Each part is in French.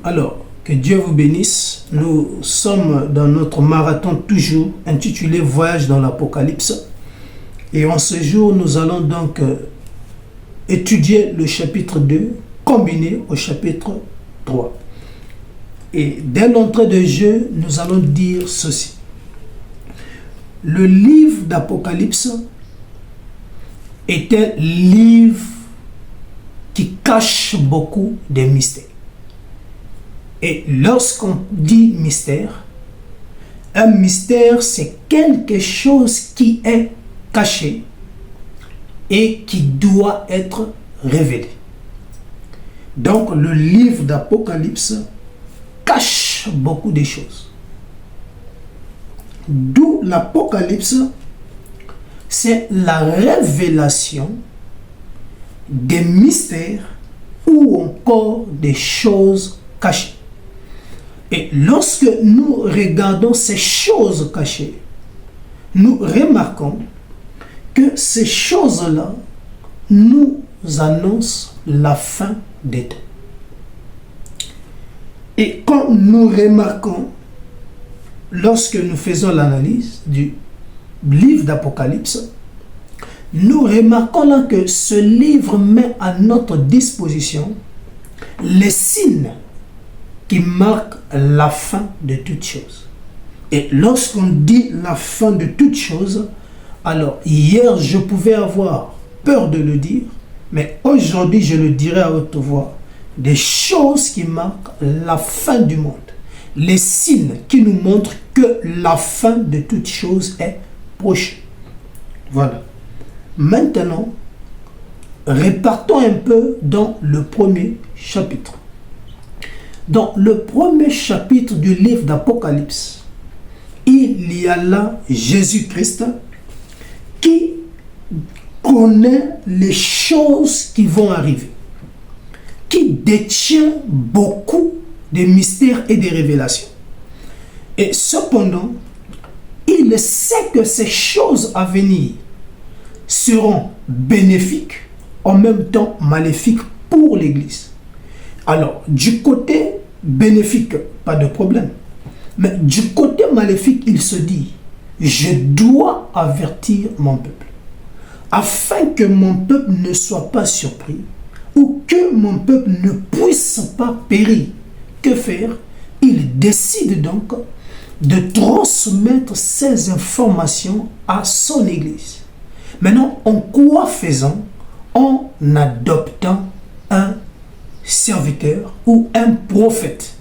Alors, que Dieu vous bénisse. Nous sommes dans notre marathon toujours intitulé Voyage dans l'Apocalypse. Et en ce jour, nous allons donc étudier le chapitre 2 combiné au chapitre 3. Et dès l'entrée de jeu, nous allons dire ceci. Le livre d'Apocalypse est un livre qui cache beaucoup de mystères. Et lorsqu'on dit mystère, un mystère, c'est quelque chose qui est caché et qui doit être révélé. Donc, le livre d'Apocalypse cache beaucoup de choses. D'où l'Apocalypse, c'est la révélation des mystères ou encore des choses cachées. Et lorsque nous regardons ces choses cachées, nous remarquons que ces choses-là nous annoncent la fin des temps. Et quand nous remarquons, lorsque nous faisons l'analyse du livre d'Apocalypse, nous remarquons là que ce livre met à notre disposition les signes qui marque la fin de toutes choses. Et lorsqu'on dit la fin de toutes choses, alors hier je pouvais avoir peur de le dire, mais aujourd'hui je le dirai à haute voix, des choses qui marquent la fin du monde, les signes qui nous montrent que la fin de toutes choses est proche. Voilà. Maintenant, repartons un peu dans le premier chapitre. Dans le premier chapitre du livre d'Apocalypse, il y a là Jésus-Christ qui connaît les choses qui vont arriver, qui détient beaucoup de mystères et de révélations. Et cependant, il sait que ces choses à venir seront bénéfiques, en même temps maléfiques pour l'Église. Alors, du côté bénéfique, pas de problème. Mais du côté maléfique, il se dit, je dois avertir mon peuple, afin que mon peuple ne soit pas surpris, ou que mon peuple ne puisse pas périr. Que faire? Il décide donc de transmettre ces informations à son Église. Maintenant, en quoi faisant? En adoptant un serviteur ou un prophète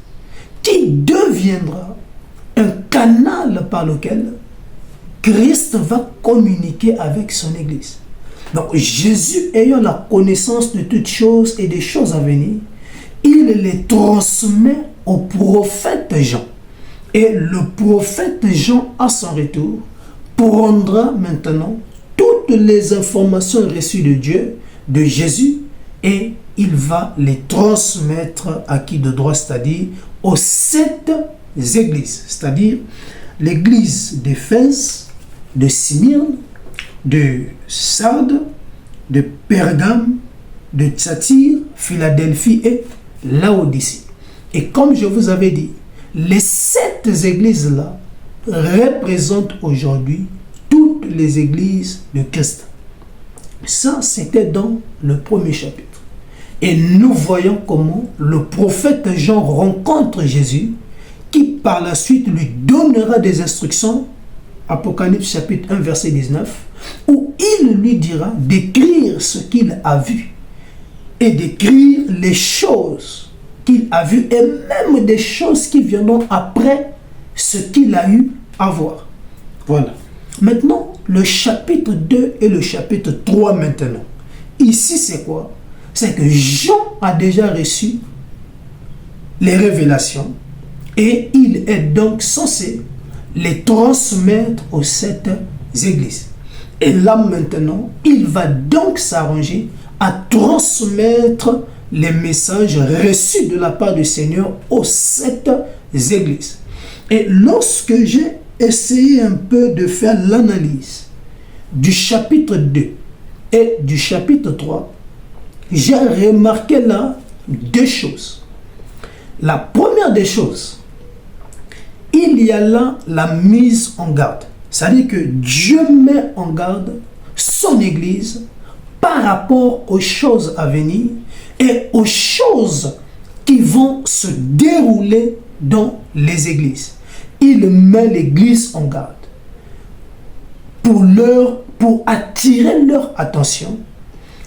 qui deviendra un canal par lequel Christ va communiquer avec son Église. Donc Jésus, ayant la connaissance de toutes choses et des choses à venir, il les transmet au prophète Jean. Et le prophète Jean, à son retour, prendra maintenant toutes les informations reçues de Dieu, de Jésus, et il va les transmettre à qui de droit, c'est-à-dire aux 7 églises, c'est-à-dire l'église d'Éphèse, de Smyrne, de Sardes, de Pergame, de Thyatire, Philadelphie et Laodicée. Et comme je vous avais dit, les 7 églises-là représentent aujourd'hui toutes les églises de Christ. Ça, c'était dans le premier chapitre. Et nous voyons comment le prophète Jean rencontre Jésus, qui par la suite lui donnera des instructions, Apocalypse chapitre 1, verset 19, où il lui dira d'écrire ce qu'il a vu et d'écrire les choses qu'il a vues et même des choses qui viendront après ce qu'il a eu à voir. Voilà. Maintenant, le chapitre 2 et le chapitre 3 maintenant. Ici, c'est quoi? C'est que Jean a déjà reçu les révélations et il est donc censé les transmettre aux 7 églises. Et là maintenant, il va donc s'arranger à transmettre les messages reçus de la part du Seigneur aux 7 églises. Et lorsque j'ai essayé un peu de faire l'analyse du chapitre 2 et du chapitre 3, j'ai remarqué là 2 choses. la première des choses, il y a là la mise en garde. C'est-à-dire que Dieu met en garde son Église par rapport aux choses à venir et aux choses qui vont se dérouler dans les églises. Il met l'Église en garde pour attirer leur attention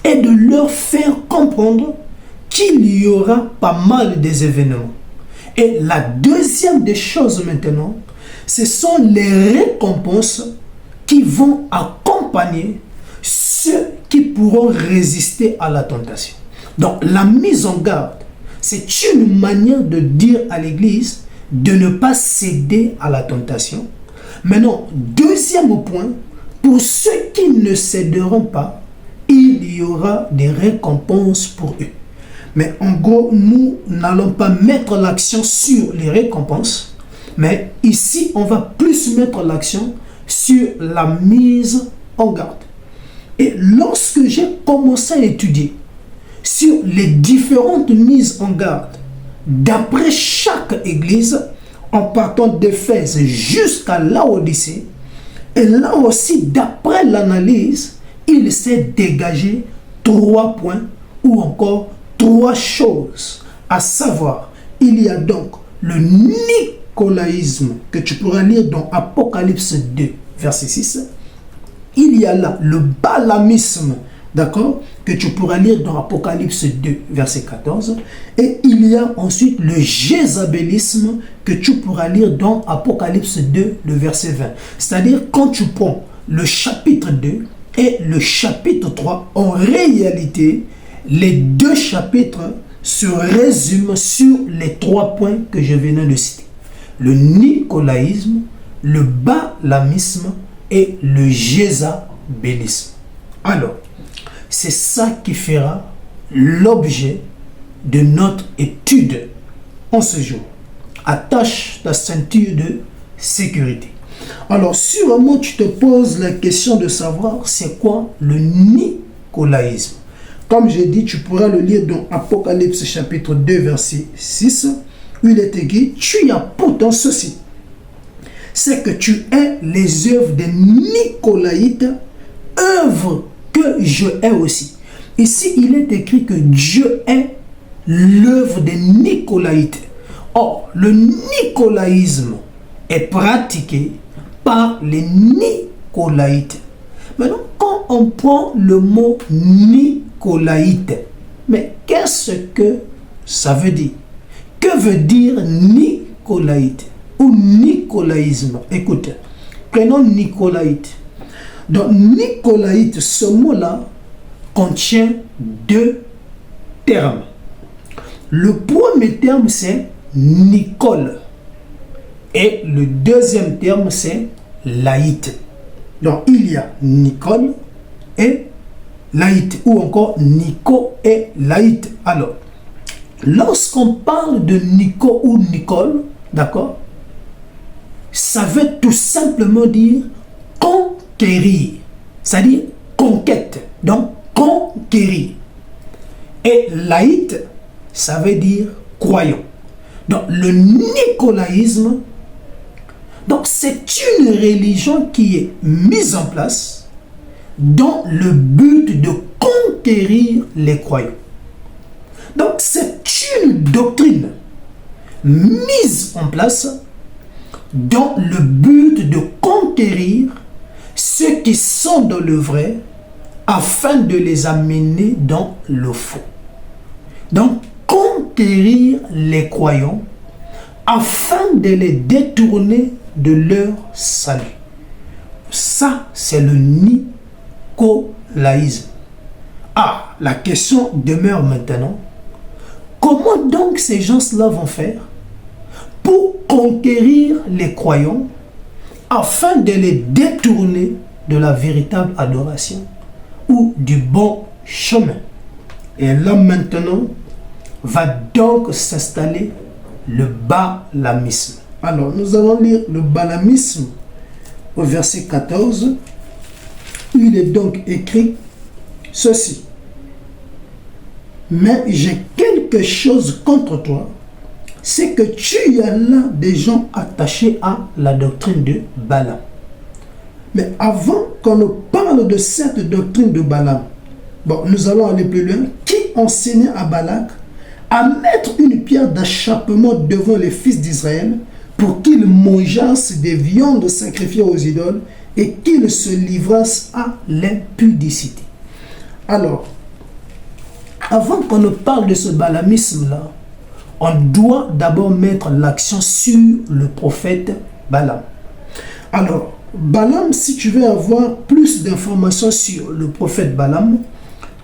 et de leur faire comprendre qu'il y aura pas mal des événements. Et la deuxième des choses maintenant, ce sont les récompenses qui vont accompagner ceux qui pourront résister à la tentation. Donc la mise en garde, c'est une manière de dire à l'Église de ne pas céder à la tentation. Maintenant, deuxième point, pour ceux qui ne céderont pas, il y aura des récompenses pour eux. Mais en gros, nous n'allons pas mettre l'accent sur les récompenses, mais ici, on va plus mettre l'accent sur la mise en garde. Et lorsque j'ai commencé à étudier sur les différentes mises en garde d'après chaque église, en partant d'Éphèse jusqu'à Laodicée, et là aussi, d'après l'analyse, il s'est dégagé 3 points ou encore 3 choses. À savoir, il y a donc le nicolaïsme que tu pourras lire dans Apocalypse 2, verset 6. Il y a là le balamisme, d'accord, que tu pourras lire dans Apocalypse 2, verset 14. Et il y a ensuite le jézabélisme que tu pourras lire dans Apocalypse 2, le verset 20. C'est-à-dire, quand tu prends le chapitre 2 et le chapitre 3, en réalité, les 2 chapitres se résument sur les 3 points que je venais de citer. Le nicolaïsme, le balamisme et le jézabélisme. Alors, c'est ça qui fera l'objet de notre étude en ce jour. Attache ta ceinture de sécurité. Alors, sûrement, tu te poses la question de savoir c'est quoi le nicolaïsme. Comme j'ai dit, tu pourras le lire dans Apocalypse chapitre 2, verset 6, où il est écrit, tu as pourtant ceci, c'est que tu es les œuvres des Nicolaïtes, œuvres que je hais aussi. Ici, il est écrit que Dieu est l'œuvre des Nicolaïtes. Or, le nicolaïsme est pratiqué par les Nicolaïtes. Maintenant, quand on prend le mot nicolaïte, mais qu'est-ce que ça veut dire? Que veut dire nicolaïte ou nicolaïsme? Écoute, prenons nicolaïte. Donc, nicolaïte, ce mot-là contient 2 termes. Le premier terme, c'est Nicole. Et le deuxième terme, c'est laïte. Donc, il y a Nicole et laïte, ou encore Nico et laïte. Alors, lorsqu'on parle de Nico ou Nicole, d'accord, ça veut tout simplement dire conquérir, c'est-à-dire conquête, donc conquérir. Et laïte, ça veut dire croyant. Donc, le nicolaïsme, donc c'est une religion qui est mise en place dans le but de conquérir les croyants. Donc, c'est une doctrine mise en place dans le but de conquérir ceux qui sont dans le vrai afin de les amener dans le faux. Donc, conquérir les croyants afin de les détourner de leur salut. Ça, c'est le nicolaïsme. Ah, la question demeure maintenant. Comment donc ces gens-là vont faire pour conquérir les croyants afin de les détourner de la véritable adoration ou du bon chemin? Et là maintenant va donc s'installer le balamisme. Alors nous allons lire le balamisme au verset 14, où il est donc écrit ceci. Mais j'ai quelque chose contre toi, c'est que tu as là des gens attachés à la doctrine de Balaam. Mais avant qu'on ne parle de cette doctrine de Balaam, bon, nous allons aller plus loin. Qui enseignait à Balak à mettre une pierre d'achoppement devant les fils d'Israël pour qu'ils mangeassent des viandes sacrifiées aux idoles et qu'ils se livrassent à l'impudicité. Alors, avant qu'on ne parle de ce balamisme-là, on doit d'abord mettre l'accent sur le prophète Balaam. Alors, Balaam, si tu veux avoir plus d'informations sur le prophète Balaam,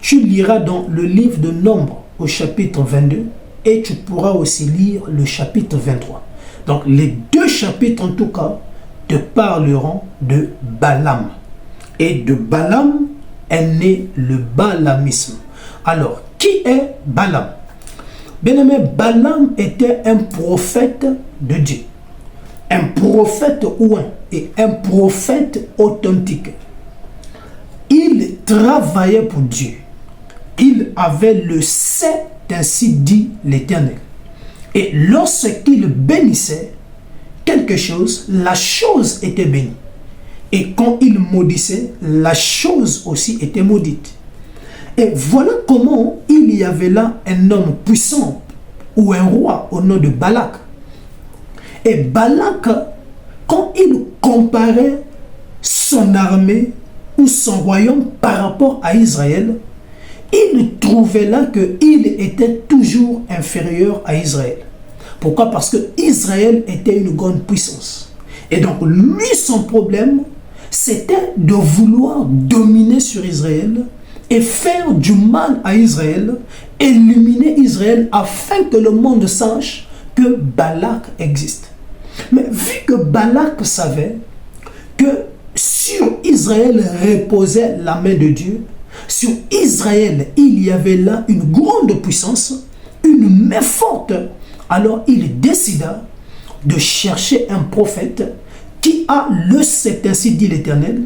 tu liras dans le livre de Nombres au chapitre 22 et tu pourras aussi lire le chapitre 23. Donc, les deux chapitres en tout cas te parleront de Balaam. Et de Balaam est né le balamisme. Alors, qui est Balaam? Bien aimé, Balaam était un prophète de Dieu. Un prophète ouin et un prophète authentique. Il travaillait pour Dieu. Il avait le sait, ainsi dit l'Éternel. Et lorsqu'il bénissait quelque chose, la chose était bénie. Et quand il maudissait, la chose aussi était maudite. Et voilà comment il y avait là un homme puissant ou un roi au nom de Balak. Et Balak, quand il comparait son armée ou son royaume par rapport à Israël, il trouvait là qu'il était toujours inférieur à Israël. Pourquoi? Parce que Israël était une grande puissance. Et donc, lui, son problème, c'était de vouloir dominer sur Israël et faire du mal à Israël, éliminer Israël afin que le monde sache que Balak existe. Mais vu que Balak savait que sur Israël reposait la main de Dieu, sur Israël il y avait là une grande puissance, une main forte, alors il décida de chercher un prophète qui a le c'est ainsi dit l'Éternel,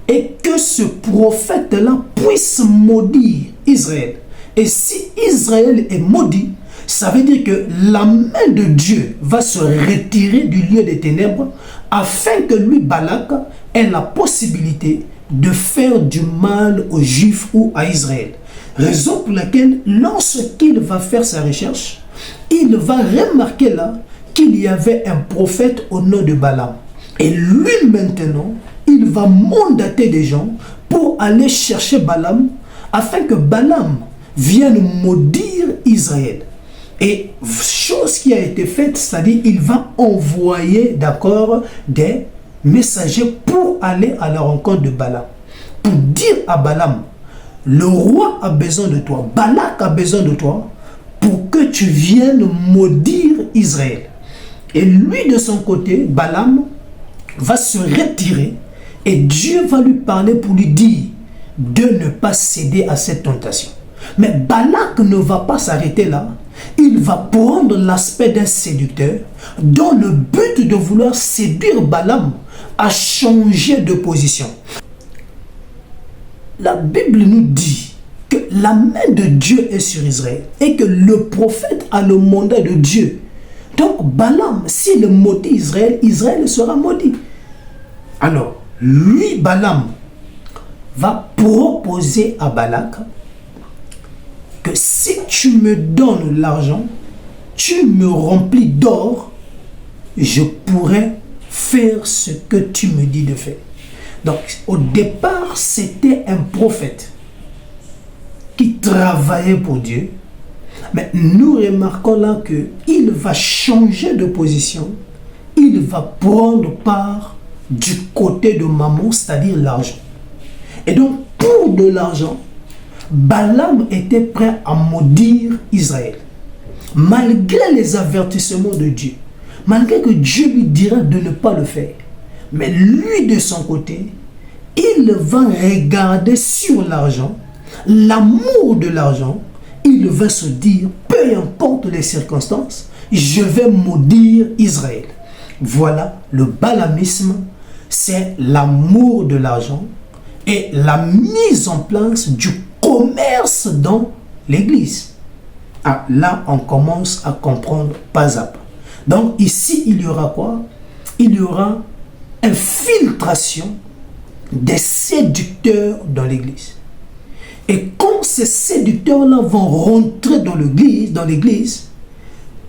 et que ce prophète-là puisse maudire Israël. Et si Israël est maudit, ça veut dire que la main de Dieu va se retirer du lieu des ténèbres afin que lui, Balak, ait la possibilité de faire du mal aux Juifs ou à Israël. Raison pour laquelle, lorsqu'il va faire sa recherche, il va remarquer là qu'il y avait un prophète au nom de Balaam. Et lui maintenant, il va mandater des gens pour aller chercher Balaam afin que Balaam vienne maudire Israël. Et chose qui a été faite, c'est-à-dire il va envoyer d'accord des messagers pour aller à la rencontre de Balaam. Pour dire à Balaam, le roi a besoin de toi, Balak a besoin de toi pour que tu viennes maudire Israël. Et lui de son côté, Balaam va se retirer et Dieu va lui parler pour lui dire de ne pas céder à cette tentation. Mais Balak ne va pas s'arrêter là. Il va prendre l'aspect d'un séducteur dans le but de vouloir séduire Balaam à changer de position. La Bible nous dit que la main de Dieu est sur Israël et que le prophète a le mandat de Dieu. Donc Balaam, s'il maudit Israël, Israël sera maudit. Alors, lui, Balaam, va proposer à Balak que si tu me donnes l'argent, tu me remplis d'or, je pourrais faire ce que tu me dis de faire. Donc, au départ, c'était un prophète qui travaillait pour Dieu. Mais nous remarquons là qu'il va changer de position. Il va prendre part du côté de Mammon, c'est-à-dire l'argent. Et donc, pour de l'argent, Balaam était prêt à maudire Israël. Malgré les avertissements de Dieu, malgré que Dieu lui dira de ne pas le faire. Mais lui, de son côté, il va regarder sur l'argent, l'amour de l'argent. Il va se dire, peu importe les circonstances, je vais maudire Israël. Voilà, le balamisme, c'est l'amour de l'argent et la mise en place du commerce dans l'église. Ah, là, on commence à comprendre pas à pas. Donc ici, il y aura quoi? Il y aura infiltration des séducteurs dans l'église. Et quand ces séducteurs-là vont rentrer dans l'église,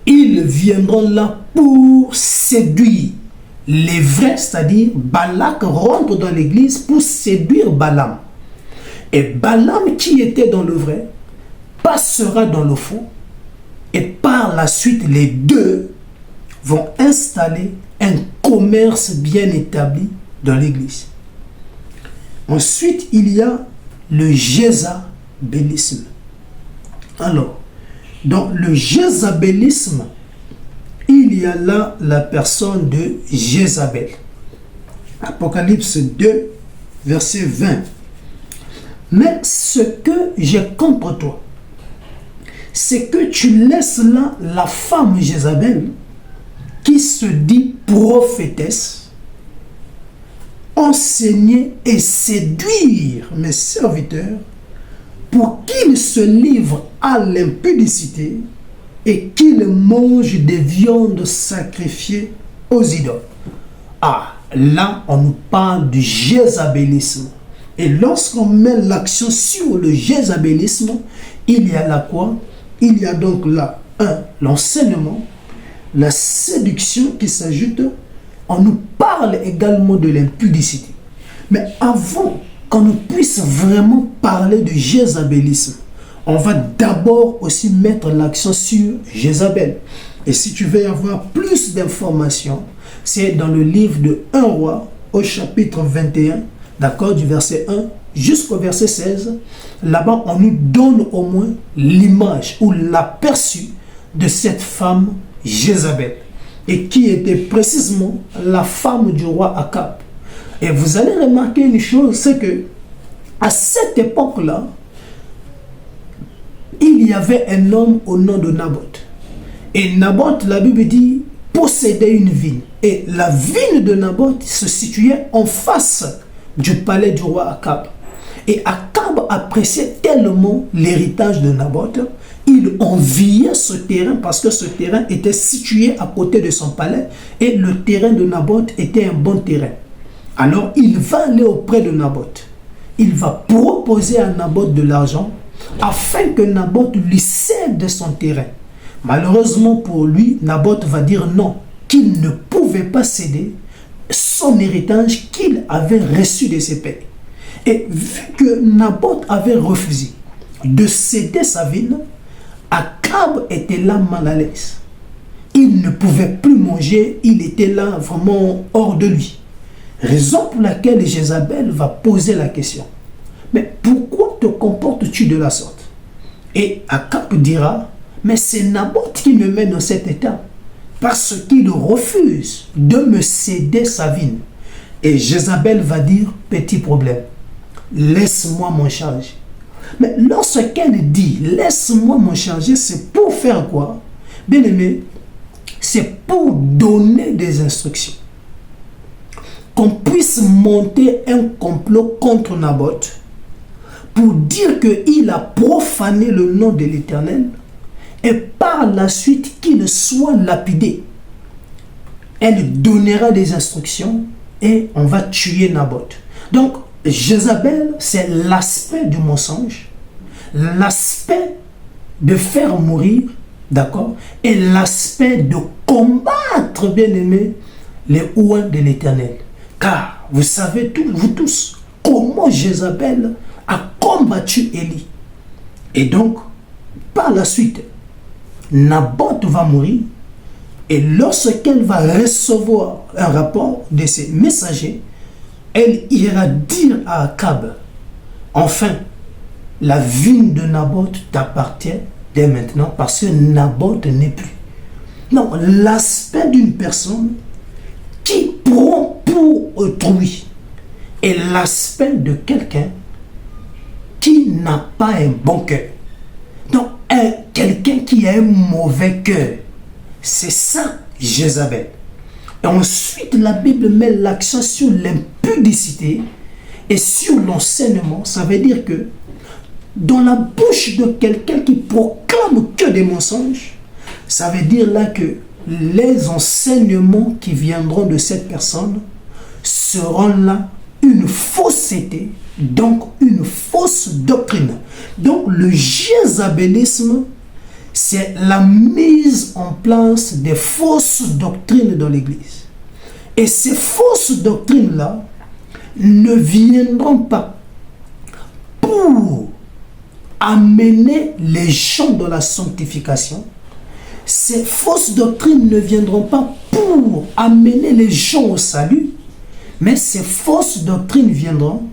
ils viendront là pour séduire les vrais, c'est-à-dire Balak rentre dans l'église pour séduire Balaam. Et Balaam, qui était dans le vrai, passera dans le faux. Et par la suite, les deux vont installer un commerce bien établi dans l'église. Ensuite, il y a le jézabélisme. Alors, dans le jézabélisme, il y a là la personne de Jézabel. Apocalypse 2, verset 20. Mais ce que j'ai contre toi, c'est que tu laisses là la femme Jézabel qui se dit prophétesse, enseigner et séduire mes serviteurs pour qu'ils se livrent à l'impudicité et qu'ils mangent des viandes sacrifiées aux idoles. Ah, là, on nous parle du jézabélisme. Et lorsqu'on met l'accent sur le jézabélisme, il y a là quoi? Il y a donc là, l'enseignement, la séduction qui s'ajoute. On nous parle également de l'impudicité. Mais avant qu'on ne puisse vraiment parler de jézabélisme, on va d'abord aussi mettre l'accent sur Jézabel. Et si tu veux avoir plus d'informations, c'est dans le livre de 1 roi au chapitre 21, d'accord, du verset 1 jusqu'au verset 16. Là-bas, on nous donne au moins l'image ou l'aperçu de cette femme Jézabel, et qui était précisément la femme du roi Akab. Et vous allez remarquer une chose, c'est que à cette époque-là, il y avait un homme au nom de Naboth. Et Naboth, la Bible dit, possédait une vigne. Et la vigne de Naboth se situait en face du palais du roi Akab. Et Akab appréciait tellement l'héritage de Naboth, il enviait ce terrain parce que ce terrain était situé à côté de son palais et le terrain de Naboth était un bon terrain. Alors il va aller auprès de Naboth. Il va proposer à Naboth de l'argent afin que Naboth lui cède son terrain. Malheureusement pour lui, Naboth va dire non, qu'il ne pouvait pas céder son héritage qu'il avait reçu de ses pères. Et vu que Naboth avait refusé de céder sa vigne, Akab était là mal à l'aise. Il ne pouvait plus manger, il était là vraiment hors de lui. Raison pour laquelle Jézabel va poser la question. Mais pourquoi te comportes-tu de la sorte? Et Akab dira, mais c'est Naboth qui me met dans cet état, parce qu'il refuse de me céder sa vigne. Et Jézabel va dire, petit problème, laisse-moi m'en charger. Mais lorsqu'elle dit, laisse-moi m'en charger, c'est pour faire quoi? Bien aimé, c'est pour donner des instructions. Qu'on puisse monter un complot contre Naboth pour dire qu'il a profané le nom de l'Éternel et par la suite qu'il soit lapidé. Elle donnera des instructions et on va tuer Naboth. Donc, Jézabel, c'est l'aspect du mensonge, l'aspect de faire mourir, d'accord, et l'aspect de combattre, bien aimé, les ouins de l'Éternel. Car vous savez vous tous comment Jézabel a combattu Élie. Et donc, par la suite, Naboth va mourir. Et lorsqu'elle va recevoir un rapport de ses messagers, elle ira dire à Akab, enfin, la vigne de Naboth t'appartient dès maintenant parce que Naboth n'est plus. Non, l'aspect d'une personne qui prend pour autrui et l'aspect de quelqu'un qui n'a pas un bon cœur. Donc, quelqu'un qui a un mauvais cœur. C'est ça, Jézabel. Et ensuite, la Bible met l'accent sur l'impudicité et sur l'enseignement. Ça veut dire que dans la bouche de quelqu'un qui proclame que des mensonges, ça veut dire là que les enseignements qui viendront de cette personne seront là une fausseté, donc une fausse doctrine. Donc le jézabélisme, c'est la mise en place des fausses doctrines dans l'Église. Et ces fausses doctrines-là ne viendront pas pour amener les gens dans la sanctification. Ces fausses doctrines ne viendront pas pour amener les gens au salut, mais ces fausses doctrines viendront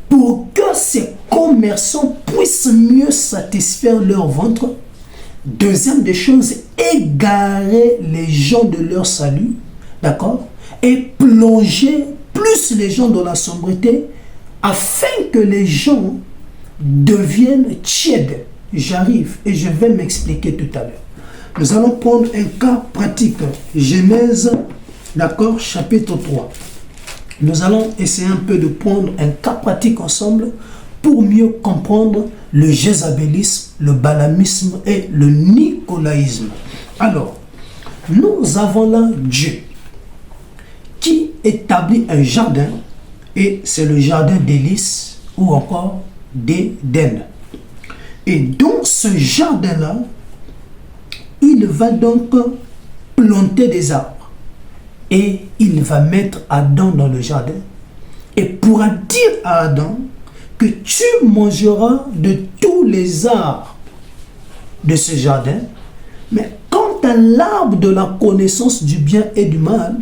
pour que ces commerçants puissent mieux satisfaire leur ventre. Deuxième des choses, égarer les gens de leur salut, d'accord, et plonger plus les gens dans la sobriété afin que les gens deviennent tièdes. J'arrive et je vais m'expliquer tout à l'heure. Nous allons prendre un cas pratique. Genèse, d'accord, chapitre 3. Nous allons essayer un peu de prendre un cas pratique ensemble pour mieux comprendre le jézabélisme, le balamisme et le nicolaïsme. Alors, nous avons là Dieu qui établit un jardin, et c'est le jardin d'Élis ou encore d'Éden. Et dans ce jardin-là, il va donc planter des arbres. Et il va mettre Adam dans le jardin et pourra dire à Adam que tu mangeras de tous les arbres de ce jardin, mais quant à l'arbre de la connaissance du bien et du mal,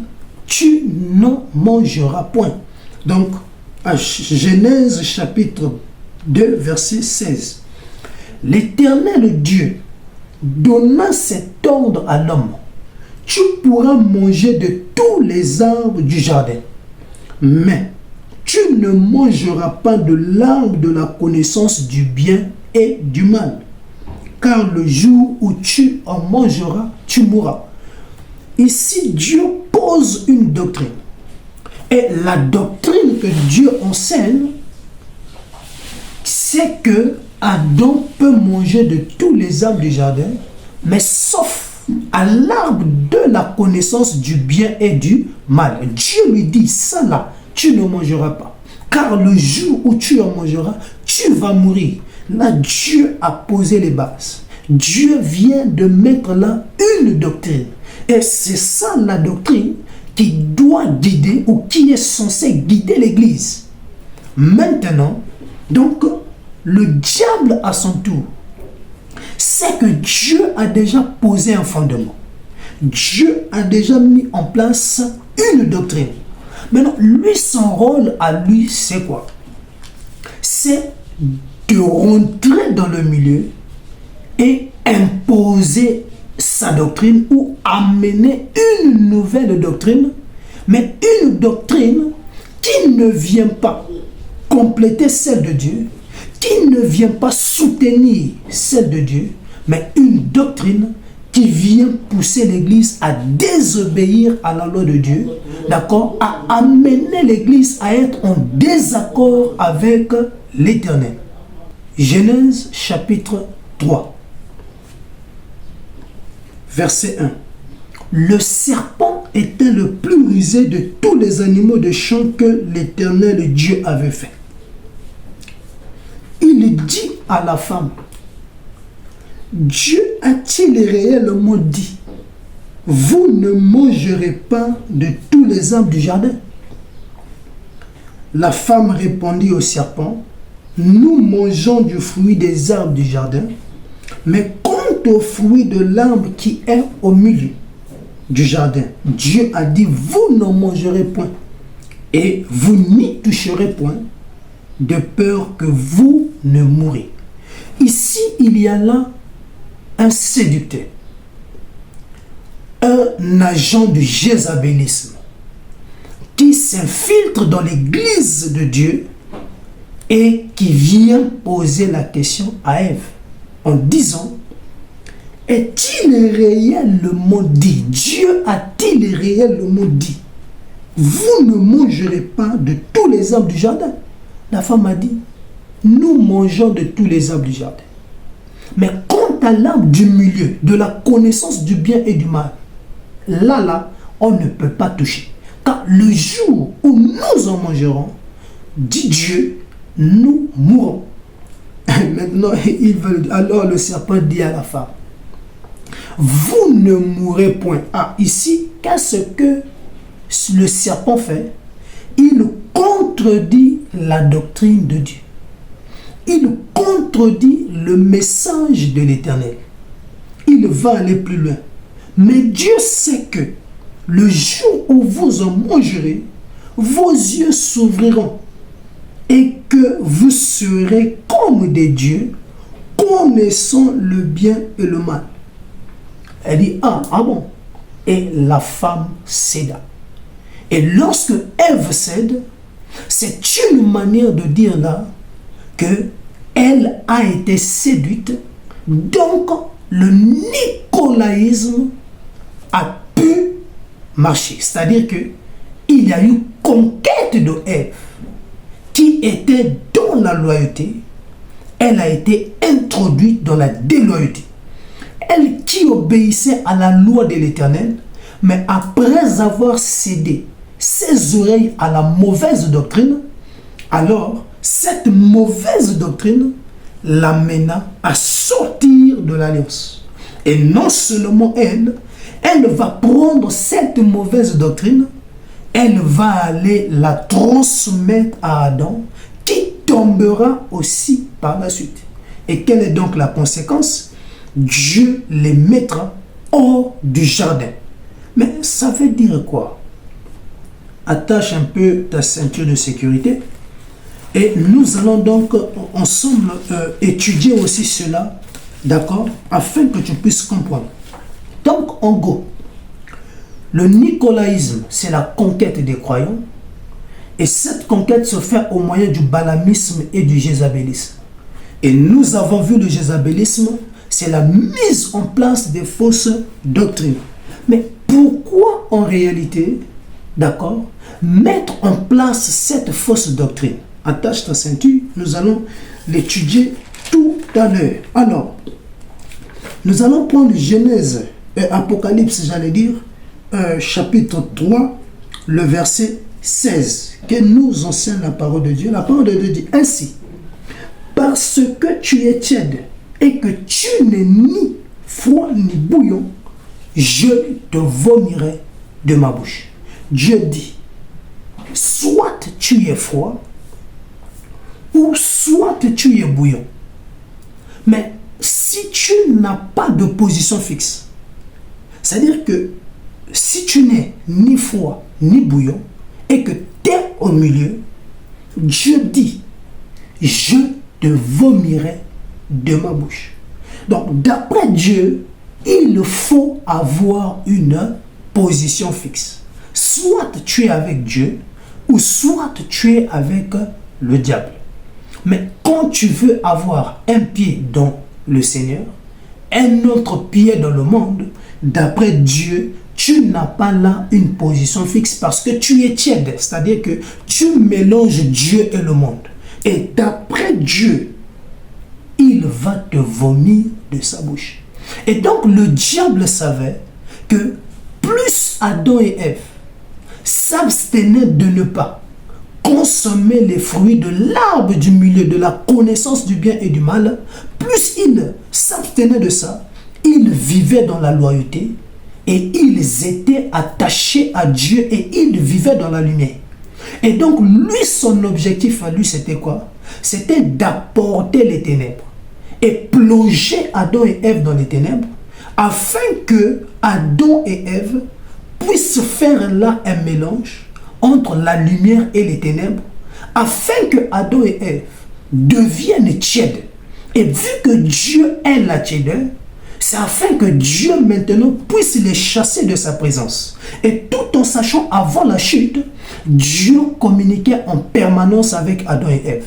tu n'en mangeras point. Donc, à Genèse chapitre 2, verset 16, l'Éternel Dieu donna cet ordre à l'homme: tu pourras manger de tous les arbres du jardin, mais tu ne mangeras pas de l'arbre de la connaissance du bien et du mal, car le jour où tu en mangeras, tu mourras. Ici, Dieu pose une doctrine. Et la doctrine que Dieu enseigne, c'est que Adam peut manger de tous les arbres du jardin, mais sauf à l'arbre de la connaissance du bien et du mal. Dieu lui dit, ça là, tu ne mangeras pas, car le jour où tu en mangeras, tu vas mourir. Là, Dieu a posé les bases. Dieu vient de mettre là une doctrine. Et c'est ça la doctrine qui doit guider ou qui est censée guider l'Église. Maintenant, donc, le diable à son tour, c'est que Dieu a déjà posé un fondement. Dieu a déjà mis en place une doctrine. Maintenant, lui, son rôle à lui, c'est quoi? C'est de rentrer dans le milieu et imposer sa doctrine ou amener une nouvelle doctrine, mais une doctrine qui ne vient pas compléter celle de Dieu, qui ne vient pas soutenir celle de Dieu, mais une doctrine qui vient pousser l'Église à désobéir à la loi de Dieu, d'accord, à amener l'Église à être en désaccord avec l'Éternel. Genèse chapitre 3, verset 1. Le serpent était le plus rusé de tous les animaux de champ que l'Éternel Dieu avait fait. Il dit à la femme: Dieu a-t-il réellement dit, vous ne mangerez pas de tous les arbres du jardin? La femme répondit au serpent: nous mangeons du fruit des arbres du jardin, mais quant au fruit de l'arbre qui est au milieu du jardin, Dieu a dit, vous n'en mangerez point, et vous n'y toucherez point, de peur que vous ne mourrez. Ici, il y a là un séducteur, un agent du jézabélisme qui s'infiltre dans l'église de Dieu et qui vient poser la question à Ève en disant: est-il réellement dit, Dieu a-t-il réellement dit, vous ne mangerez pas de tous les arbres du jardin? La femme a dit: nous mangeons de tous les arbres du jardin. Mais quant à l'arbre du milieu, de la connaissance du bien et du mal, là, on ne peut pas toucher. Car le jour où nous en mangerons, dit Dieu, nous mourrons. Maintenant, alors le serpent dit à la femme, vous ne mourrez point. Ah, ici, qu'est-ce que le serpent fait? Il contredit la doctrine de Dieu. Il contredit le message de l'Éternel. Il va aller plus loin. Mais Dieu sait que le jour où vous en mangerez, vos yeux s'ouvriront et que vous serez comme des dieux, connaissant le bien et le mal. Elle dit, ah bon. Et la femme céda. Et lorsque Ève cède, c'est une manière de dire là que elle a été séduite. Donc, le nicolaïsme a pu marcher. C'est-à-dire que il y a eu conquête de Ève qui était dans la loyauté. Elle a été introduite dans la déloyauté. Elle qui obéissait à la loi de l'Éternel, mais après avoir cédé ses oreilles à la mauvaise doctrine, alors cette mauvaise doctrine l'amena à sortir de l'alliance. Et non seulement elle va prendre cette mauvaise doctrine, elle va aller la transmettre à Adam, qui tombera aussi par la suite. Et quelle est donc la conséquence? Dieu les mettra hors du jardin. Mais ça veut dire quoi? Attache un peu ta ceinture de sécurité. Et nous allons donc ensemble étudier aussi cela, d'accord, afin que tu puisses comprendre. Donc, en gros, le nicolaïsme, c'est la conquête des croyants. Et cette conquête se fait au moyen du balamisme et du jézabélisme. Et nous avons vu le jézabélisme, c'est la mise en place des fausses doctrines. Mais pourquoi en réalité, d'accord, mettre en place cette fausse doctrine? Attache ta ceinture, nous allons l'étudier tout à l'heure. Alors, nous allons prendre Genèse et Apocalypse, j'allais dire, chapitre 3, le verset 16, que nous enseigne la parole de Dieu. La parole de Dieu dit ainsi, parce que tu es tiède et que tu n'es ni froid ni bouillon, je te vomirai de ma bouche. Dieu dit, soit tu es froid, ou soit tu es bouillon. Mais si tu n'as pas de position fixe, c'est-à-dire que si tu n'es ni froid ni bouillon et que tu es au milieu, Dieu dit, je te vomirai de ma bouche. Donc d'après Dieu, il faut avoir une position fixe. Soit tu es avec Dieu, ou soit tu es avec le diable. Mais quand tu veux avoir un pied dans le Seigneur, un autre pied dans le monde, d'après Dieu, tu n'as pas là une position fixe parce que tu es tiède. C'est-à-dire que tu mélanges Dieu et le monde. Et d'après Dieu, il va te vomir de sa bouche. Et donc le diable savait que plus Adam et Ève s'abstenaient de ne pas consommer les fruits de l'arbre du milieu de la connaissance du bien et du mal, plus ils s'abstenaient de ça, ils vivaient dans la loyauté et ils étaient attachés à Dieu et ils vivaient dans la lumière. Et donc lui, son objectif à lui, c'était quoi? C'était d'apporter les ténèbres et plonger Adam et Ève dans les ténèbres afin que Adam et Ève puissent faire là un mélange entre la lumière et les ténèbres, afin que Adam et Ève deviennent tièdes. Et vu que Dieu est la tièdeur, c'est afin que Dieu maintenant puisse les chasser de sa présence. Et tout en sachant avant la chute, Dieu communiquait en permanence avec Adam et Ève.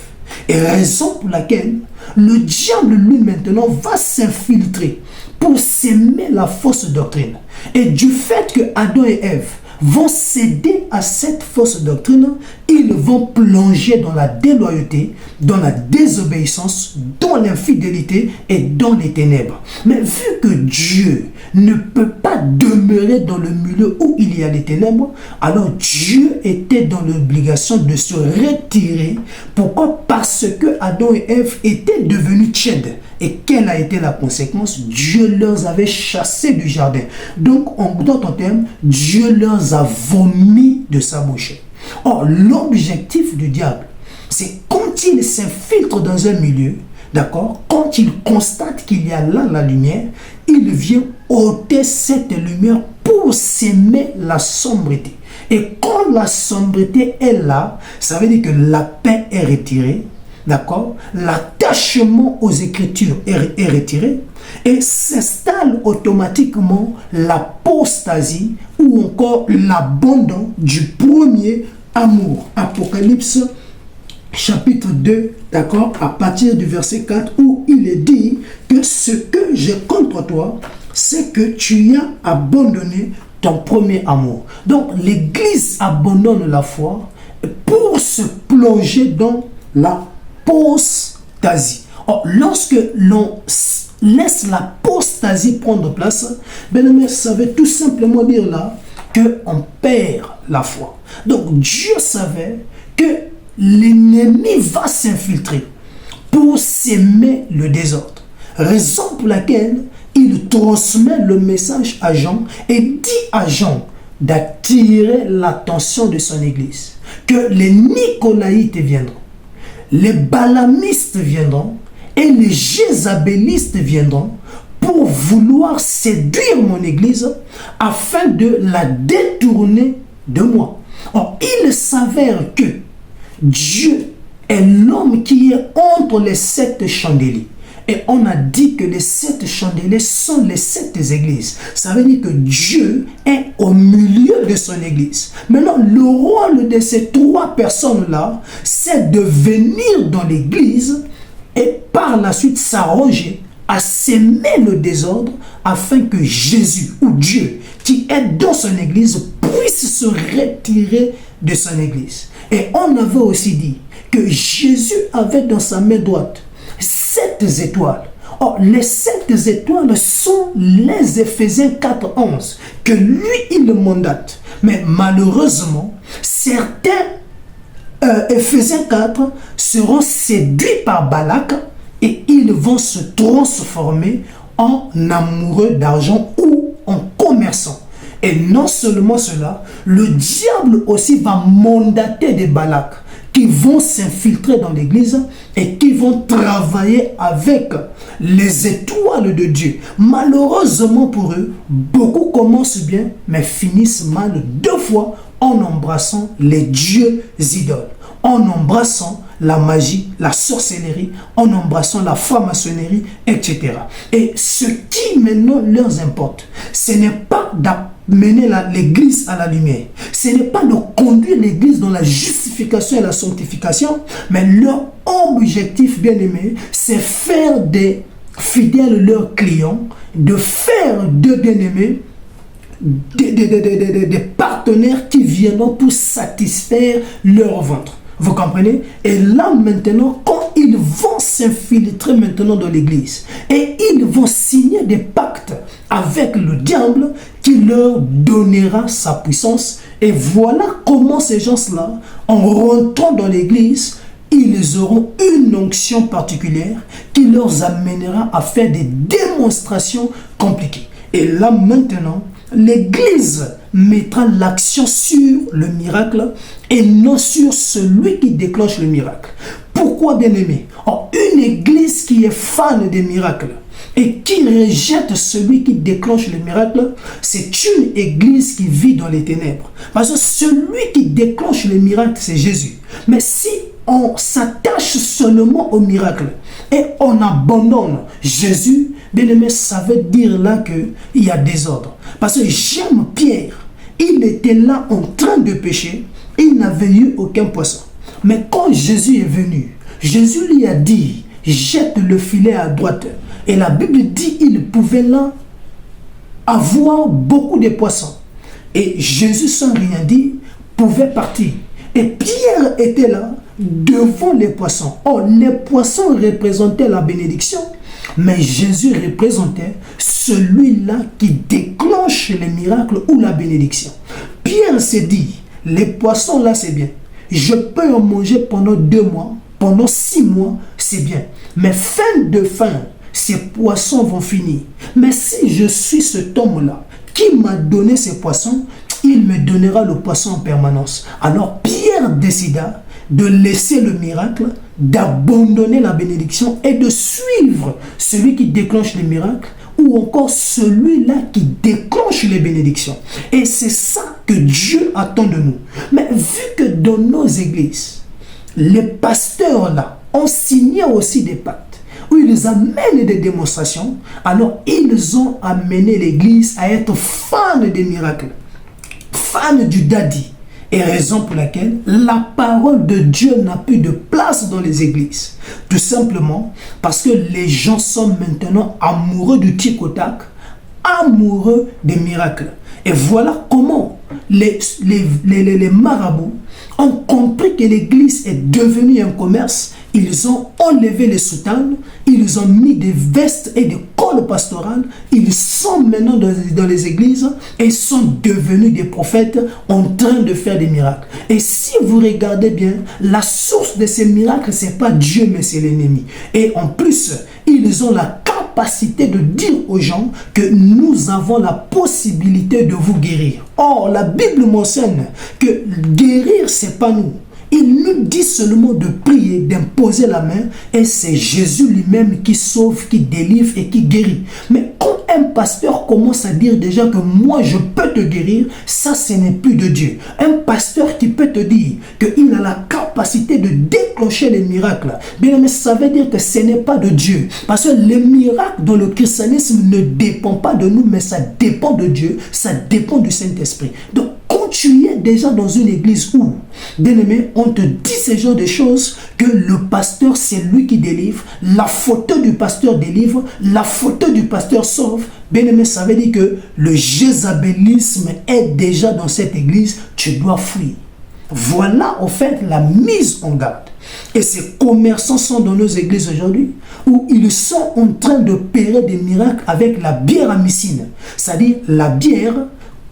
Et raison pour laquelle le diable lui maintenant va s'infiltrer pour s'aimer la fausse doctrine. Et du fait que Adam et Ève vont céder à cette fausse doctrine, ils vont plonger dans la déloyauté, dans la désobéissance, dans l'infidélité et dans les ténèbres. Mais vu que Dieu ne peut pas demeurer dans le milieu où il y a les ténèbres, alors Dieu était dans l'obligation de se retirer. Pourquoi? Parce que Adam et Ève étaient devenus tièdes. Et quelle a été la conséquence? Dieu leur avait chassés du jardin. Donc, en d'autres termes, Dieu leur a vomi de sa bouche. Or, l'objectif du diable, c'est quand il s'infiltre dans un milieu, d'accord, quand il constate qu'il y a là la lumière, il vient ôter cette lumière pour s'aimer la sombreté. Et quand la sombreté est là, ça veut dire que la paix est retirée, d'accord, l'attachement aux Écritures est retiré, et s'installe automatiquement l'apostasie ou encore l'abandon du premier amour. Apocalypse chapitre 2, d'accord, à partir du verset 4, où il est dit que ce que j'ai contre toi, c'est que tu as abandonné ton premier amour. Donc l'Église abandonne la foi pour se plonger dans l'apostasie. Or, lorsque l'on laisse l'apostasie prendre place, bien-aimé, ça veut tout simplement dire là qu'on perd la foi. Donc Dieu savait que l'ennemi va s'infiltrer pour s'aimer le désordre. Raison pour laquelle il transmet le message à Jean et dit à Jean d'attirer l'attention de son église. Que les Nicolaïtes viendront, les Balamistes viendront et les Jézabélistes viendront pour vouloir séduire mon église afin de la détourner de moi. Or, il s'avère que Dieu est l'homme qui est entre les 7 chandeliers. Et on a dit que les 7 chandeliers sont les 7 églises. Ça veut dire que Dieu est au milieu de son église. Maintenant, le rôle de ces 3 personnes-là, c'est de venir dans l'église et par la suite s'arranger à s'aimer le désordre afin que Jésus ou Dieu qui est dans son église puisse se retirer de son église. Et on avait aussi dit que Jésus avait dans sa main droite 7 étoiles. Or, les 7 étoiles sont les Éphésiens 4:11 que lui, il mandate. Mais malheureusement, certains Éphésiens 4 seront séduits par Balak et ils vont se transformer en amoureux d'argent ou en commerçants. Et non seulement cela, le diable aussi va mandater des Balak qui vont s'infiltrer dans l'église et qui vont travailler avec les étoiles de Dieu. Malheureusement pour eux, beaucoup commencent bien, mais finissent mal 2 fois en embrassant les dieux idoles, en embrassant la magie, la sorcellerie, en embrassant la franc-maçonnerie, etc. Et ce qui maintenant leur importe, ce n'est pas d'amener l'église à la lumière, ce n'est pas de conduire l'église dans la justification et la sanctification, mais leur objectif bien-aimé, c'est faire des fidèles leurs clients, de faire de bien-aimés des partenaires qui viendront pour satisfaire leur ventre. Vous comprenez? Et là maintenant, quand ils vont s'infiltrer maintenant dans l'église et ils vont signer des pactes avec le diable qui leur donnera sa puissance, et voilà comment ces gens-là, en rentrant dans l'église, ils auront une onction particulière qui leur amènera à faire des démonstrations compliquées. Et là maintenant, l'église mettra l'action sur le miracle et non sur celui qui déclenche le miracle. Pourquoi, bien-aimé? Une église qui est fan des miracles et qui rejette celui qui déclenche le miracle, c'est une église qui vit dans les ténèbres. Parce que celui qui déclenche le miracle, c'est Jésus. Mais si on s'attache seulement au miracle et on abandonne Jésus, bien-aimé, ça veut dire là qu'il y a désordre. Parce que j'aime Pierre, il était là en train de pécher, il n'avait eu aucun poisson. Mais quand Jésus est venu, Jésus lui a dit, jette le filet à droite. Et la Bible dit, il pouvait là avoir beaucoup de poissons. Et Jésus, sans rien dire, pouvait partir. Et Pierre était là, devant les poissons. Or, les poissons représentaient la bénédiction, mais Jésus représentait celui-là qui déclenche les miracles ou la bénédiction. Pierre s'est dit, les poissons là c'est bien. Je peux en manger pendant 2 mois, pendant 6 mois, c'est bien. Mais fin de fin, ces poissons vont finir. Mais si je suis cet homme-là, qui m'a donné ces poissons, il me donnera le poisson en permanence. Alors Pierre décida de laisser le miracle, d'abandonner la bénédiction et de suivre celui qui déclenche les miracles ou encore celui-là qui déclenche les bénédictions. Et c'est ça que Dieu attend de nous. Mais vu que dans nos églises, les pasteurs là ont signé aussi des pactes où ils amènent des démonstrations, alors ils ont amené l'église à être fan des miracles, fan du daddy. Et raison pour laquelle la parole de Dieu n'a plus de place dans les églises. Tout simplement parce que les gens sont maintenant amoureux du tic au tac, amoureux des miracles. Et voilà comment les marabouts ont compris que l'église est devenue un commerce. Ils ont enlevé les soutanes, ils ont mis des vestes et des cols pastorales. Ils sont maintenant dans les églises et sont devenus des prophètes en train de faire des miracles. Et si vous regardez bien, la source de ces miracles, ce n'est pas Dieu, mais c'est l'ennemi. Et en plus, ils ont la capacité de dire aux gens que nous avons la possibilité de vous guérir. Or, la Bible mentionne que guérir, ce n'est pas nous. Il nous dit seulement de prier, d'imposer la main, et c'est Jésus lui-même qui sauve, qui délivre et qui guérit. Mais quand un pasteur commence à dire déjà que moi je peux te guérir, ça ce n'est plus de Dieu. Un pasteur qui peut te dire qu'il a la capacité de déclencher les miracles, bien mais ça veut dire que ce n'est pas de Dieu. Parce que les miracles dans le christianisme ne dépendent pas de nous, mais ça dépend de Dieu, ça dépend du Saint-Esprit. Donc, quand tu es déjà dans une église où, bien aimé, on te dit ce genre de choses, que le pasteur c'est lui qui délivre, la photo du pasteur délivre, la photo du pasteur sauve, bien aimé, ça veut dire que le jézabélisme est déjà dans cette église, tu dois fuir. Voilà en fait la mise en garde. Et ces commerçants sont dans nos églises aujourd'hui où ils sont en train de d'opérer des miracles avec la bière amycine, c'est-à-dire la bière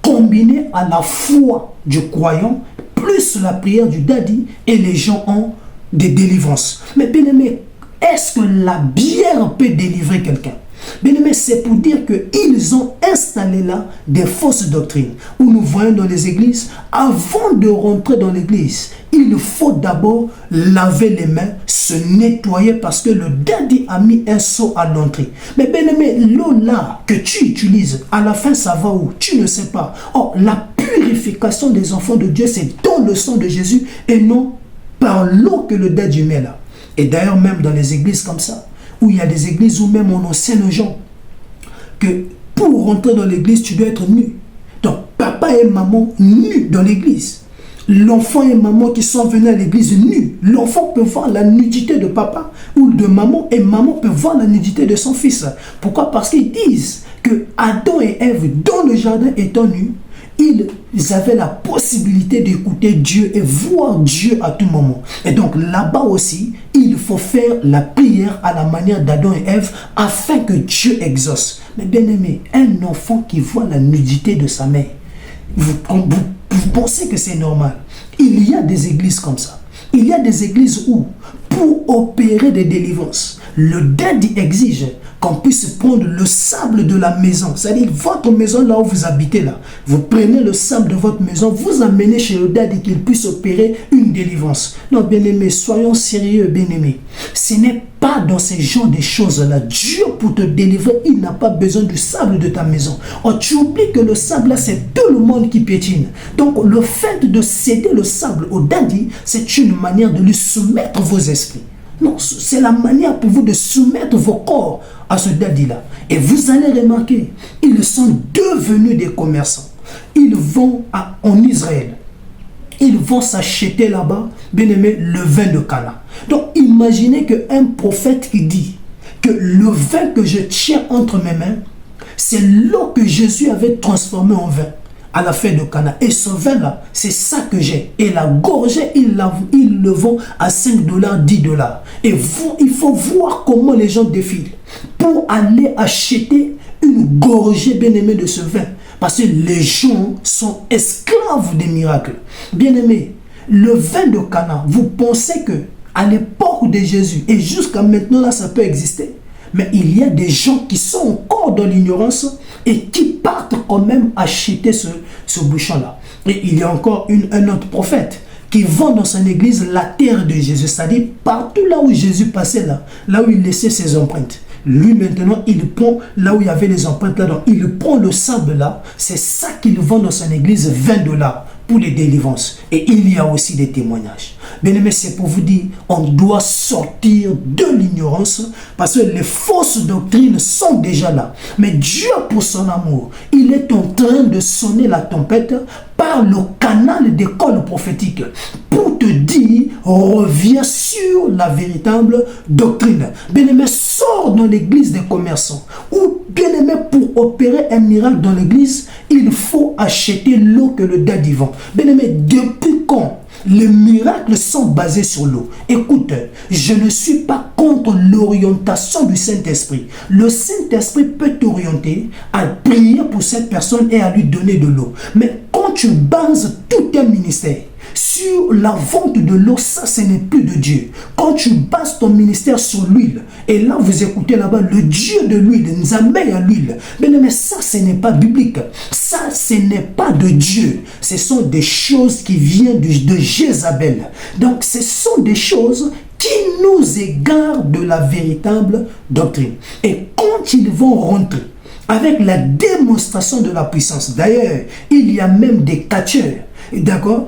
combinée à la foi du croyant plus la prière du daddy, et les gens ont des délivrances. Mais bien aimé, est-ce que la bière peut délivrer quelqu'un? Bien aimé, c'est pour dire qu'ils ont installé là des fausses doctrines. Où nous voyons dans les églises, avant de rentrer dans l'église, il faut d'abord laver les mains, se nettoyer parce que le daddy a mis un seau à l'entrée. Mais bien aimé, l'eau là que tu utilises, à la fin ça va où? Tu ne sais pas. Or, la purification des enfants de Dieu, c'est dans le sang de Jésus et non par l'eau que le daddy met là. Et d'ailleurs, même dans les églises comme ça, où il y a des églises où même on enseigne aux gens que pour rentrer dans l'église, tu dois être nu. Donc, papa et maman nus dans l'église. L'enfant et maman qui sont venus à l'église nus. L'enfant peut voir la nudité de papa ou de maman, et maman peut voir la nudité de son fils. Pourquoi? Parce qu'ils disent que Adam et Ève, dans le jardin étant nus, ils avaient la possibilité d'écouter Dieu et voir Dieu à tout moment. Et donc là-bas aussi, il faut faire la prière à la manière d'Adam et Ève afin que Dieu exauce. Mais bien aimé, un enfant qui voit la nudité de sa mère, vous pensez que c'est normal? Il y a des églises comme ça. Il y a des églises où, pour opérer des délivrances, le daddy exige qu'on puisse prendre le sable de la maison. C'est-à-dire votre maison là où vous habitez là. Vous prenez le sable de votre maison, vous amenez chez le daddy qu'il puisse opérer une délivrance. Non, bien-aimé, soyons sérieux, bien-aimé. Ce n'est pas dans ces genres de choses-là. Dieu, pour te délivrer, il n'a pas besoin du sable de ta maison. Oh, tu oublies que le sable là, c'est tout le monde qui piétine. Donc, le fait de céder le sable au daddy, c'est une manière de lui soumettre vos esprits. Non, c'est la manière pour vous de soumettre vos corps à ce daddy-là. Et vous allez remarquer, ils sont devenus des commerçants. Ils vont en Israël. Ils vont s'acheter là-bas, bien aimé, le vin de Cana. Donc, imaginez qu'un prophète qui dit que le vin que je tiens entre mes mains, c'est l'eau que Jésus avait transformée en vin. à la fête de Cana. Et ce vin-là, c'est ça que j'ai. Et la gorgée, ils le vendent à 5 dollars, 10 dollars. Et il faut voir comment les gens défilent pour aller acheter une gorgée bien-aimée de ce vin. Parce que les gens sont esclaves des miracles. Bien-aimés, le vin de Cana, vous pensez que à l'époque de Jésus, et jusqu'à maintenant, là, ça peut exister. Mais il y a des gens qui sont encore dans l'ignorance et qui partent quand même acheter ce bouchon-là. Et il y a encore un autre prophète qui vend dans son église la terre de Jésus. C'est-à-dire partout là où Jésus passait, là où il laissait ses empreintes. Lui maintenant, il prend là où il y avait les empreintes là-dedans. Il prend le sable là. C'est ça qu'il vend dans son église, 20 dollars pour les délivrances. Et il y a aussi des témoignages. Bien aimé, c'est pour vous dire, on doit sortir de l'ignorance parce que les fausses doctrines sont déjà là. Mais Dieu, pour son amour, il est en train de sonner la tempête par le canal des cols prophétiques pour te dire, reviens sur la véritable doctrine. Bien aimé, sors dans l'église des commerçants. Ou bien aimé, pour opérer un miracle dans l'église, il faut acheter l'eau que le daddy vend. Bien aimé, depuis quand les miracles sont basés sur l'eau? Écoute, je ne suis pas contre l'orientation du Saint-Esprit. Le Saint-Esprit peut t'orienter à prier pour cette personne et à lui donner de l'eau. Mais quand tu bases tout un ministère sur la vente de l'eau, ça, ce n'est plus de Dieu. Quand tu bases ton ministère sur l'huile, et là, vous écoutez là-bas, le Dieu de l'huile, Nzambé à l'huile, mais ça, ce n'est pas biblique. Ça, ce n'est pas de Dieu. Ce sont des choses qui viennent de Jézabel. Donc, ce sont des choses qui nous égarent de la véritable doctrine. Et quand ils vont rentrer avec la démonstration de la puissance, d'ailleurs, il y a même des catcheurs, d'accord?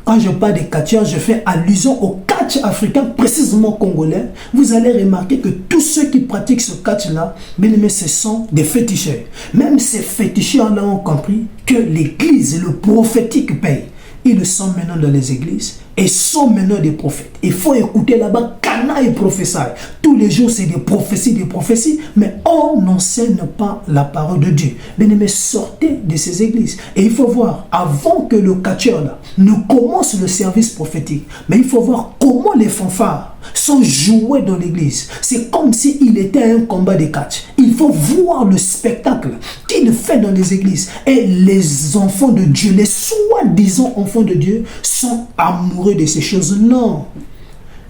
Quand je parle des catcheurs, je fais allusion au catch africain, précisément congolais. Vous allez remarquer que tous ceux qui pratiquent ce catch-là, bien aimé, ce sont des féticheurs. Même ces féticheurs-là ont compris que l'église, le prophétique paye. Ils sont maintenant dans les églises et sont maintenant des prophètes. Il faut écouter là-bas, Cana et prophétie. Tous les jours, c'est des prophéties, mais on n'enseigne pas la parole de Dieu. Bien-aimés, sortez de ces églises. Et il faut voir, avant que le catcheur là ne commence le service prophétique, mais il faut voir comment les fanfares sont joués dans l'église. C'est comme s'il était un combat de catch. Il faut voir le spectacle qu'il fait dans les églises. Et les enfants de Dieu, les soi-disant enfants de Dieu, sont amoureux de ces choses. Non.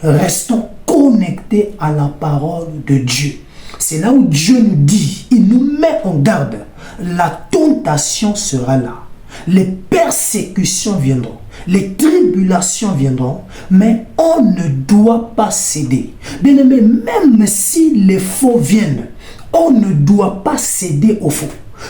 Restons connectés à la parole de Dieu. C'est là où Dieu nous dit, il nous met en garde. La tentation sera là. Les persécutions viendront. Les tribulations viendront. Mais on ne doit pas céder. Bien aimé, même si les faux viennent, on ne doit pas céder aux faux.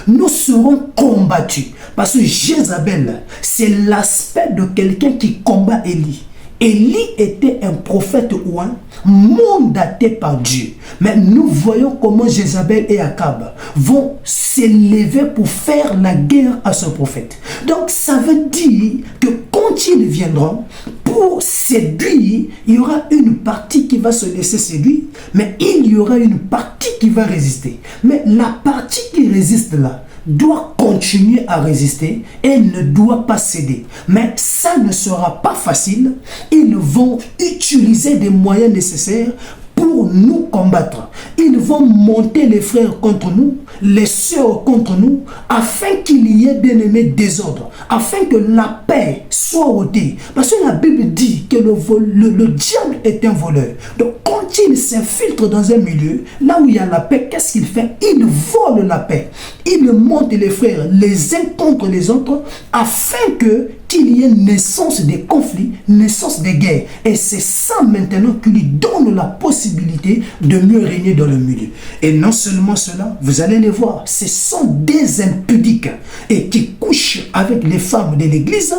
Nous serons combattus. Parce que Jézabel, c'est l'aspect de quelqu'un qui combat Élie. Élie était un prophète ouin, mandaté par Dieu. Mais nous voyons comment Jézabel et Akab vont s'élever pour faire la guerre à ce prophète. Donc ça veut dire que quand ils viendront pour séduire, il y aura une partie qui va se laisser séduire, mais il y aura une partie qui va résister. Mais la partie qui résiste là doit continuer à résister et ne doit pas céder. Mais ça ne sera pas facile. Ils vont utiliser des moyens nécessaires pour nous combattre. Ils vont monter les frères contre nous, les sœurs contre nous, afin qu'il y ait bien aimé désordre, afin que la paix soit ôtée. Parce que la Bible dit que le diable est un voleur. Donc quand il s'infiltre dans un milieu, là où il y a la paix, qu'est-ce qu'il fait? Il vole la paix. Il monte les frères les uns contre les autres, afin qu'il y ait naissance des conflits, naissance des guerres. Et c'est ça maintenant qui lui donne la possibilité de mieux régner dans le milieu. Et non seulement cela, vous allez les voir, ce sont des impudiques et qui couchent avec les femmes de l'église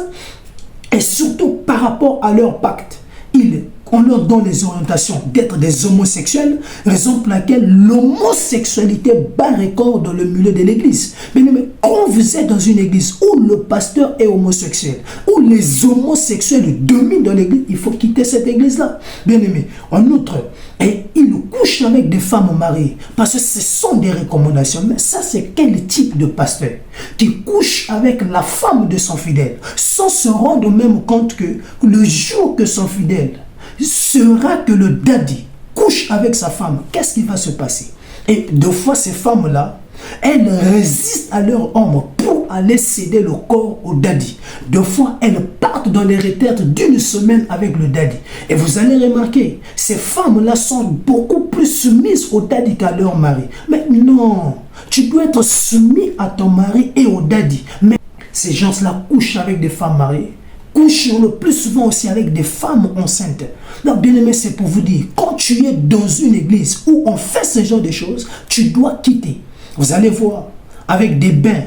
et surtout par rapport à leur pacte. Ils on leur donne les orientations d'être des homosexuels, raison pour laquelle l'homosexualité bat record dans le milieu de l'église. Mais quand vous êtes dans une église où le pasteur est homosexuel, où les homosexuels dominent dans l'église, il faut quitter cette église-là. Bien aimé, en outre, et il couche avec des femmes mariées, parce que ce sont des recommandations. Mais ça, c'est quel type de pasteur qui couche avec la femme de son fidèle, sans se rendre même compte que le jour que son fidèle sera que le daddy couche avec sa femme, qu'est-ce qui va se passer? Et deux fois, ces femmes-là, elles résistent à leur homme pour aller céder le corps au daddy. Deux fois, elles partent dans les retraites d'une semaine avec le daddy. Et vous allez remarquer, ces femmes-là sont beaucoup plus soumises au daddy qu'à leur mari. Mais non, tu dois être soumis à ton mari et au daddy. Mais ces gens-là couchent avec des femmes mariées, couchent le plus souvent aussi avec des femmes enceintes. Donc, bien aimé, c'est pour vous dire, quand tu es dans une église où on fait ce genre de choses, tu dois quitter. Vous allez voir, avec des bains,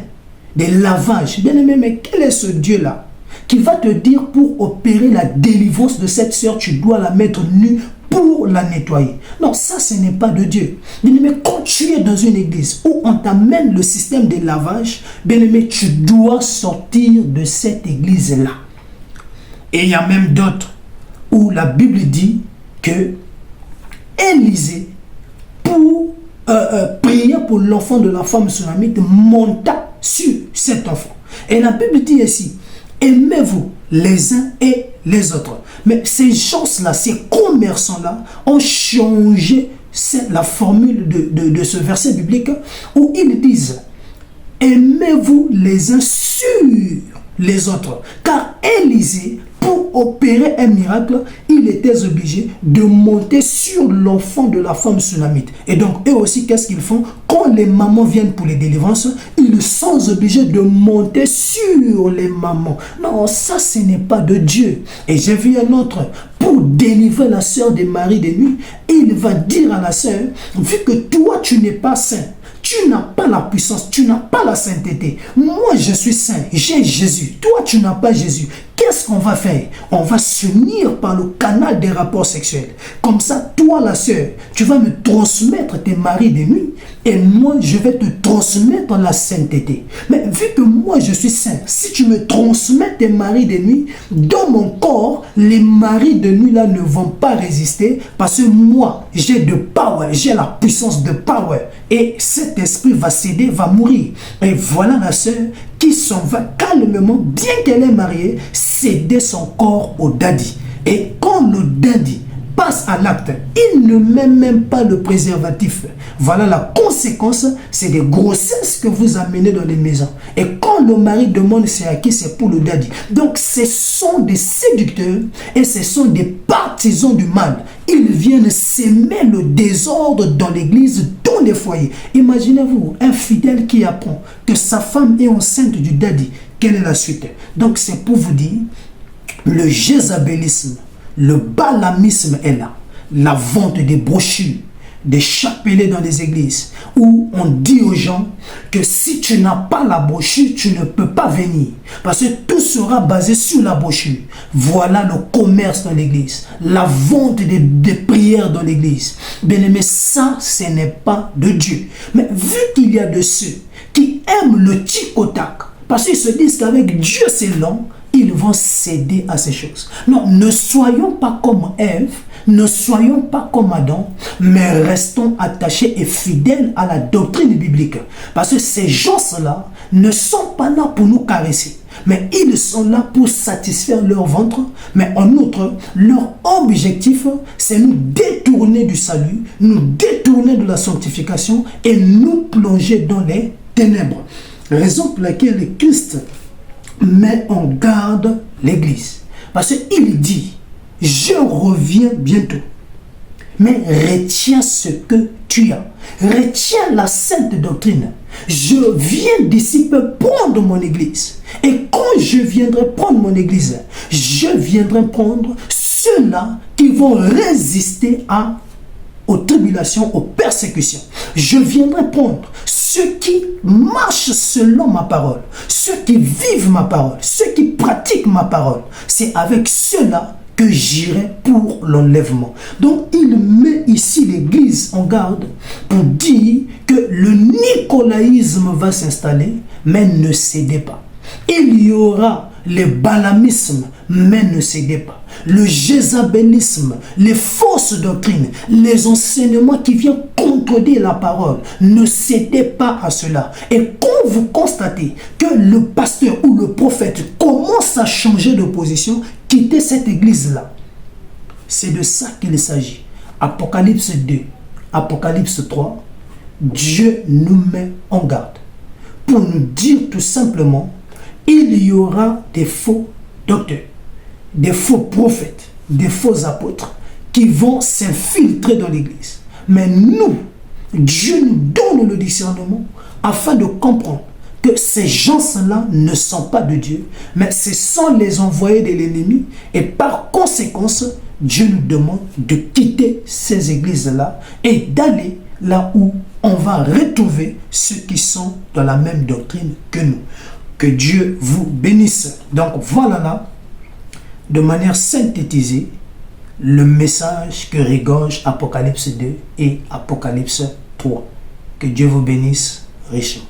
des lavages. Bien aimé, mais quel est ce Dieu-là qui va te dire pour opérer la délivrance de cette sœur, tu dois la mettre nue pour la nettoyer? Non, ça, ce n'est pas de Dieu. Bien aimé, quand tu es dans une église où on t'amène le système de lavage, bien aimé, tu dois sortir de cette église-là. Et il y a même d'autres où la Bible dit que Élisée, pour prier pour l'enfant de la femme sunamite, monta sur cet enfant. Et la Bible dit ici, aimez-vous les uns et les autres. Mais ces gens-là, ces commerçants-là, ont changé la formule de ce verset biblique où ils disent, aimez-vous les uns sur les autres. Car Élisée, pour opérer un miracle, il était obligé de monter sur l'enfant de la femme sunamite. Et donc, eux aussi, qu'est-ce qu'ils font? Quand les mamans viennent pour les délivrances, ils sont obligés de monter sur les mamans. Non, ça, ce n'est pas de Dieu. Et j'ai vu un autre, pour délivrer la sœur des maris de nuit, il va dire à la sœur, vu que toi, tu n'es pas saint, tu n'as pas la puissance, tu n'as pas la sainteté. Moi, je suis saint, j'ai Jésus. Toi, tu n'as pas Jésus. Qu'est-ce qu'on va faire? On va s'unir par le canal des rapports sexuels. Comme ça, toi, la sœur, tu vas me transmettre tes maris de nuit et moi, je vais te transmettre la sainteté. Mais vu que moi, je suis saint, si tu me transmets tes maris de nuit, dans mon corps, les maris de nuit là ne vont pas résister parce que moi, j'ai de power, j'ai la puissance de power. Et cet esprit va céder, va mourir. Et voilà la sœur qui s'en va calmement, bien qu'elle est mariée, céder son corps au daddy. Et quand le daddy passe à l'acte, il ne met même pas le préservatif. Voilà la conséquence, c'est des grossesses que vous amenez dans les maisons. Et quand le mari demande c'est à qui, c'est pour le daddy. Donc ce sont des séducteurs et ce sont des partisans du mal. Ils viennent s'aimer le désordre dans l'église, dans les foyers. Imaginez-vous un fidèle qui apprend que sa femme est enceinte du daddy. Quelle est la suite? Donc c'est pour vous dire, le jézabélisme, le balamisme est là. La vente des brochures, des chapelets dans les églises, où on dit aux gens que si tu n'as pas la brochure, tu ne peux pas venir. Parce que tout sera basé sur la brochure. Voilà le commerce dans l'église. La vente des prières dans l'église. Bien aimé, ça, ce n'est pas de Dieu. Mais vu qu'il y a de ceux qui aiment le tic-au-tac, parce qu'ils se disent qu'avec Dieu c'est lent, ils vont céder à ces choses. Non, ne soyons pas comme Ève, ne soyons pas comme Adam, mais restons attachés et fidèles à la doctrine biblique. Parce que ces gens-là ne sont pas là pour nous caresser, mais ils sont là pour satisfaire leur ventre. Mais en outre, leur objectif, c'est nous détourner du salut, nous détourner de la sanctification et nous plonger dans les ténèbres. Raison pour laquelle Christ met en garde l'église. Parce qu'il dit, je reviens bientôt. Mais retiens ce que tu as. Retiens la sainte doctrine. Je viens d'ici pour prendre mon église. Et quand je viendrai prendre mon église, je viendrai prendre ceux-là qui vont résister aux tribulations, aux persécutions. Je viendrai prendre ceux qui marchent selon ma parole, ceux qui vivent ma parole, ceux qui pratiquent ma parole. C'est avec ceux-là que j'irai pour l'enlèvement. Donc il met ici l'Église en garde pour dire que le nicolaïsme va s'installer, mais ne cédez pas. Il y aura le balamisme, mais ne cédez pas. Le jézabélisme, les fausses doctrines, les enseignements qui viennent contredire la parole, ne cédez pas à cela. Et quand vous constatez que le pasteur ou le prophète commence à changer de position, quittez cette église-là. C'est de ça qu'il s'agit. Apocalypse 2, Apocalypse 3, Dieu nous met en garde pour nous dire tout simplement, il y aura des faux docteurs, des faux prophètes, des faux apôtres qui vont s'infiltrer dans l'église. Mais nous, Dieu nous donne le discernement afin de comprendre que ces gens-là ne sont pas de Dieu, mais ce sont les envoyés de l'ennemi. Et par conséquence, Dieu nous demande de quitter ces églises-là et d'aller là où on va retrouver ceux qui sont dans la même doctrine que nous. Que Dieu vous bénisse. Donc voilà là, de manière synthétisée, le message que regorge Apocalypse 2 et Apocalypse 3. Que Dieu vous bénisse richement.